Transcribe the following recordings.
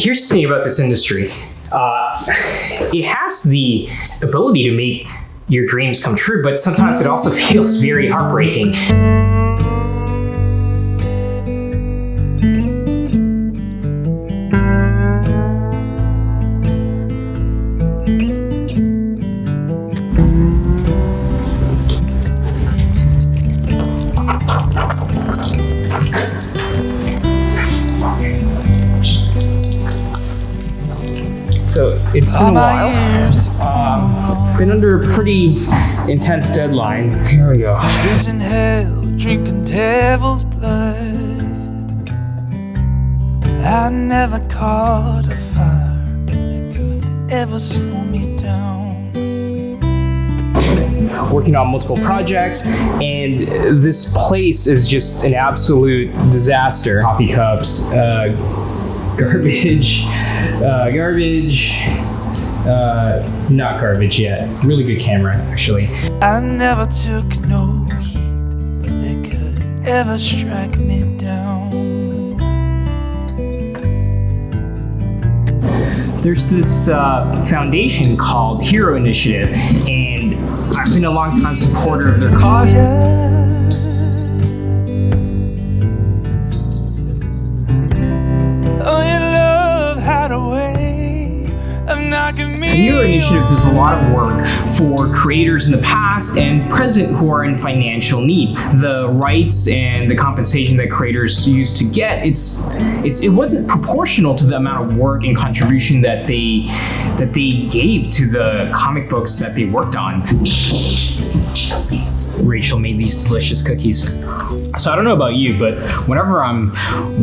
Here's the thing about this industry. It has the ability to make your dreams come true, but sometimes it also feels very heartbreaking. So it's been a while. Been under a pretty intense deadline. Here we go. In hell, drinking devil's blood. I never caught a fire that could ever slow me down. Working on multiple projects, and this place is just an absolute disaster. Coffee cups, garbage, not garbage yet. Really good camera, actually. I never took no heat that could ever strike me down. There's this foundation called Hero Initiative, and I've been a long-time supporter of their cause. The Hero Initiative does a lot of work for creators in the past and present who are in financial need. The rights and the compensation that creators used to get, it wasn't proportional to the amount of work and contribution that they gave to the comic books that they worked on. Rachel made these delicious cookies. So I don't know about you, but whenever I'm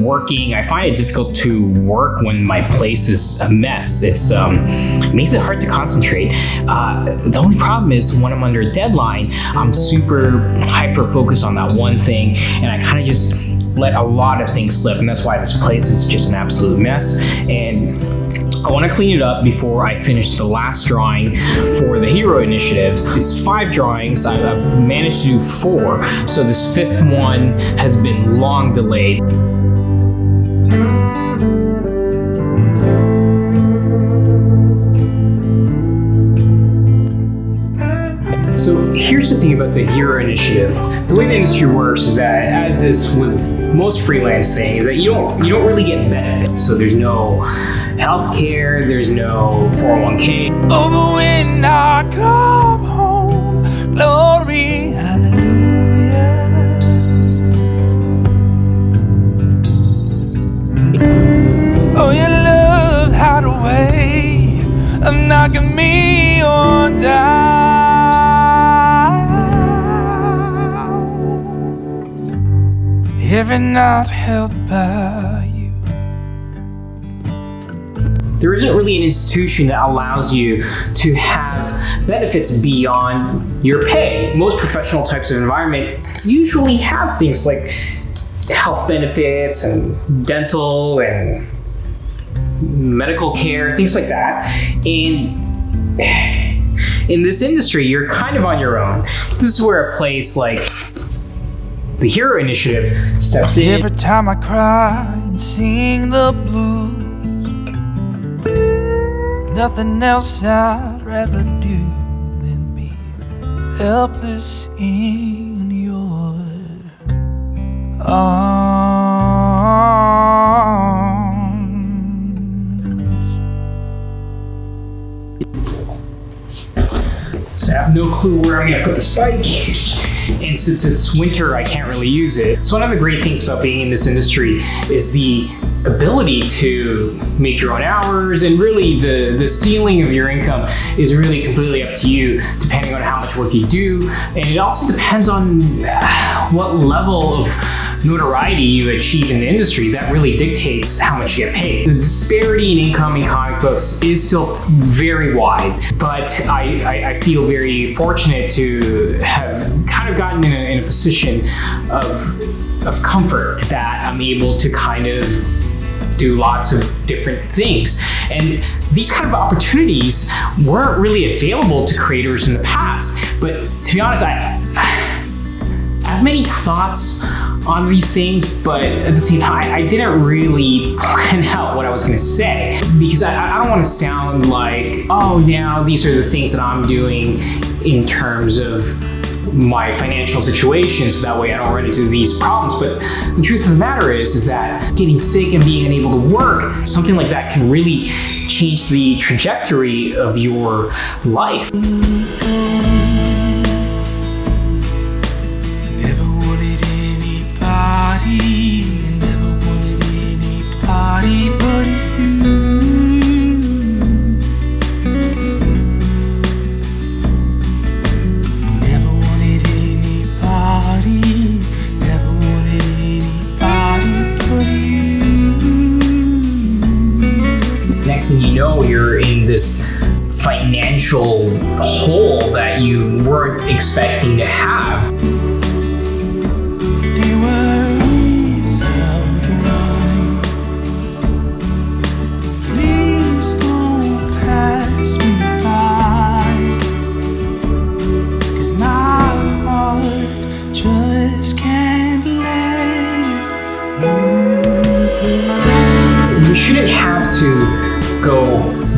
working, I find it difficult to work when my place is a mess. It makes it hard to concentrate. The only problem is when I'm under a deadline, I'm super hyper focused on that one thing, and I kind of just let a lot of things slip, and that's why this place is just an absolute mess. And I want to clean it up before I finish the last drawing for the Hero Initiative. It's 5 drawings. I've managed to do 4, so this 5th one has been long delayed. So here's the thing about the Hero Initiative. The way the industry works is that, as is with most freelance things, that you don't really get benefits. So there's no healthcare, there's no 401k. Oh, but when I come home, glory, hallelujah. Oh, your love had a way of knocking me on down. Every night held by you. There isn't really an institution that allows you to have benefits beyond your pay. Most professional types of environment usually have things like health benefits and dental and medical care, things like that. And in this industry, you're kind of on your own. This is where a place like the Hero Initiative steps in. Every time I cry and sing the blues, nothing else I'd rather do than be helpless in your arms. So I have no clue where I'm gonna put the spike. And since it's winter, I can't really use it. So one of the great things about being in this industry is the ability to make your own hours, and really the ceiling of your income is really completely up to you, depending on how much work you do. And it also depends on what level of notoriety you achieve in the industry. That really dictates how much you get paid. The disparity in income in comic books is still very wide, but I feel very fortunate to have kind of gotten in a position of comfort that I'm able to kind of do lots of different things. And these kind of opportunities weren't really available to creators in the past. But to be honest, I have many thoughts on these things, but at the same time, I didn't really plan out what I was gonna say, because I don't wanna sound like, oh, now these are the things that I'm doing in terms of my financial situation, so that way I don't run into these problems. But the truth of the matter is that getting sick and being unable to work, something like that can really change the trajectory of your life. Next thing you know, you're in this financial hole that you weren't expecting to have. They were without rhyme. Please don't pass me by, 'cause my heart just can't let you go. We shouldn't have to go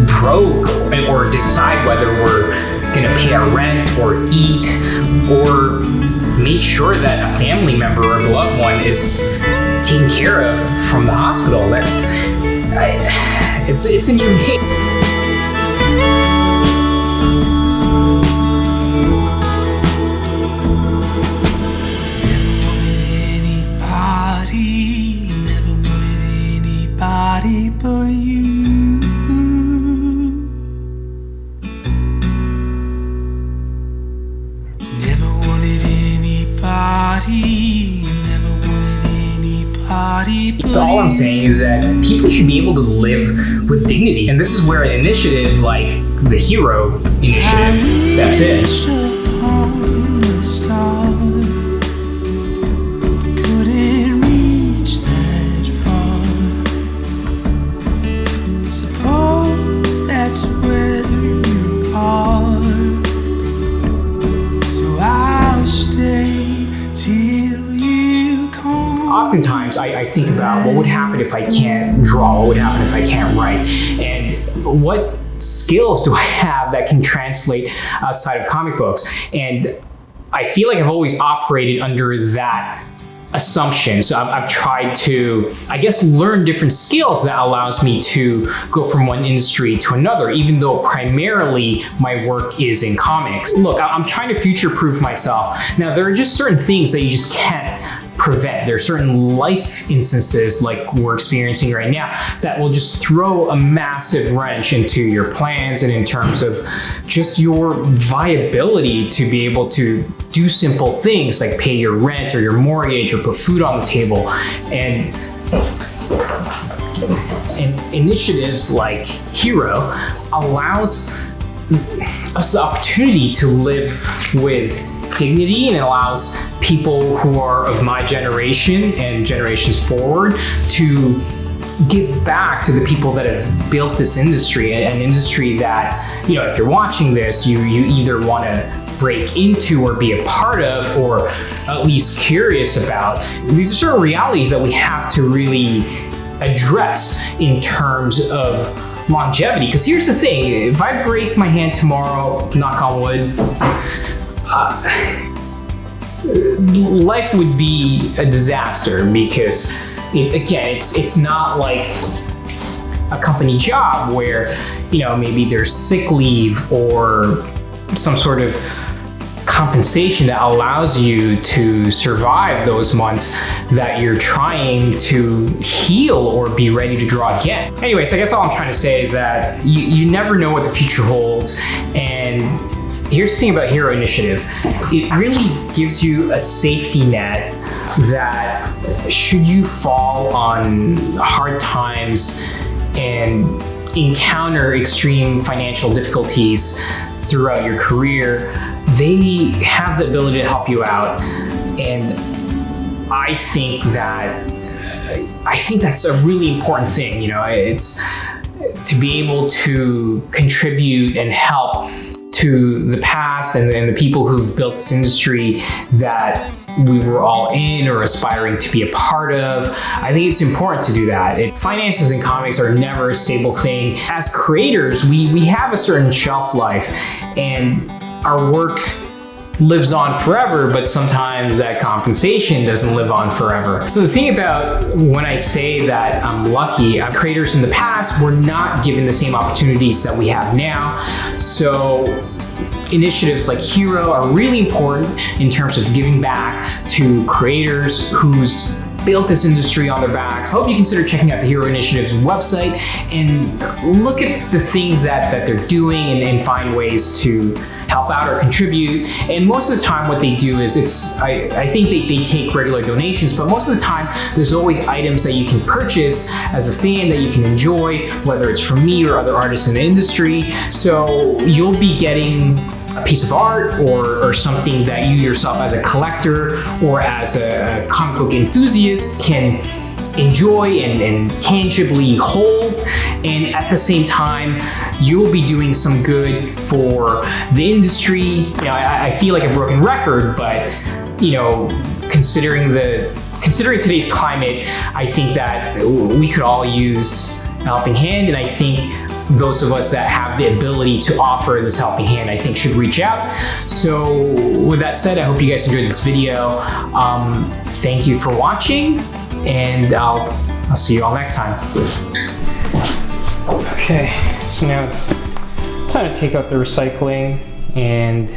broke or decide whether we're gonna pay our rent or eat or make sure that a family member or a loved one is taken care of from the hospital. It's inhumane. Never wanted anybody but you. But all I'm saying is that people should be able to live with dignity. And this is where an initiative like the Hero initiative steps in. Couldn't reach that far. Suppose that's where you are. So I'll stay till you come. Oftentimes, I think about what would happen if I can't draw, what would happen if I can't write, and what skills do I have that can translate outside of comic books? And I feel like I've always operated under that assumption. So I've tried to, I guess, learn different skills that allows me to go from one industry to another, even though primarily my work is in comics. Look, I'm trying to future-proof myself. Now, there are just certain things that you just can't prevent. There are certain life instances like we're experiencing right now that will just throw a massive wrench into your plans and in terms of just your viability to be able to do simple things like pay your rent or your mortgage or put food on the table. And initiatives like Hero allows us the opportunity to live with dignity, and it allows people who are of my generation and generations forward to give back to the people that have built this industry, an industry that, you know, if you're watching this, you either want to break into or be a part of, or at least curious about. These are certain realities that we have to really address in terms of longevity. Because here's the thing, if I break my hand tomorrow, knock on wood, life would be a disaster, because it's not like a company job where, you know, maybe there's sick leave or some sort of compensation that allows you to survive those months that you're trying to heal or be ready to draw again. Anyways, I guess all I'm trying to say is that you never know what the future holds. And here's the thing about Hero Initiative. It really gives you a safety net that should you fall on hard times and encounter extreme financial difficulties throughout your career, they have the ability to help you out. And I think that's a really important thing. You know, it's to be able to contribute and help to the past and the people who've built this industry that we were all in or aspiring to be a part of. I think it's important to do that. Finances and comics are never a stable thing. As creators, we have a certain shelf life, and our work lives on forever, but sometimes that compensation doesn't live on forever. So the thing about when I say that I'm lucky, creators in the past were not given the same opportunities that we have now. So initiatives like Hero are really important in terms of giving back to creators who's built this industry on their backs. I hope you consider checking out the Hero Initiative's website and look at the things that they're doing and find ways to help out or contribute. And most of the time what they do is I think they take regular donations, but most of the time there's always items that you can purchase as a fan that you can enjoy, whether it's from me or other artists in the industry. So you'll be getting a piece of art or something that you yourself as a collector or as a comic book enthusiast can enjoy and tangibly hold, and at the same time you'll be doing some good for the industry. You know, I feel like a broken record, but you know, considering today's climate, I think that we could all use a helping hand, and I think those of us that have the ability to offer this helping hand, I think, should reach out. So with that said, I hope you guys enjoyed this video. Thank you for watching, and I'll see you all next time. Okay, so now it's time to take out the recycling and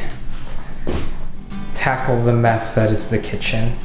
tackle the mess that is the kitchen.